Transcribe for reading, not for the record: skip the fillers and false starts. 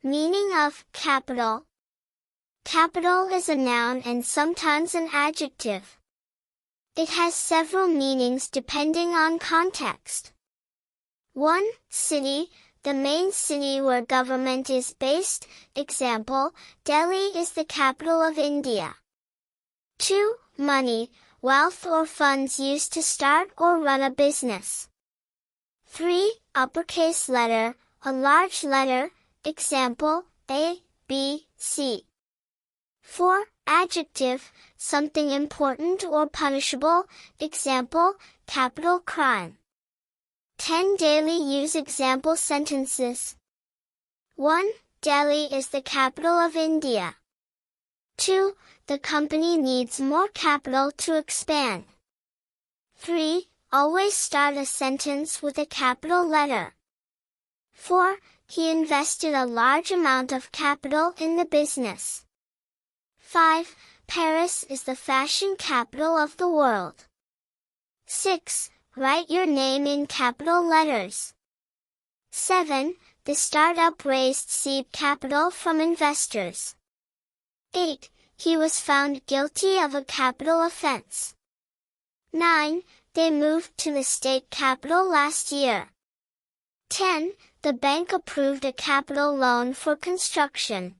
Meaning of capital. Capital is a noun and sometimes an adjective. It has several meanings depending on context. 1. City, the main city where government is based, example, Delhi is the capital of India. 2. Money, wealth or funds used to start or run a business. 3. Uppercase letter, a large letter, example, A, B, C. 4. Adjective, something important or punishable, example, capital crime. 10 daily use example sentences. 1. Delhi is the capital of India. 2. The company needs more capital to expand. 3. Always start a sentence with a capital letter. 4. He invested a large amount of capital in the business. 5. Paris is the fashion capital of the world. 6. Write your name in capital letters. 7. The startup raised seed capital from investors. 8. He was found guilty of a capital offense. 9. They moved to the state capital last year. 10. The bank approved a capital loan for construction.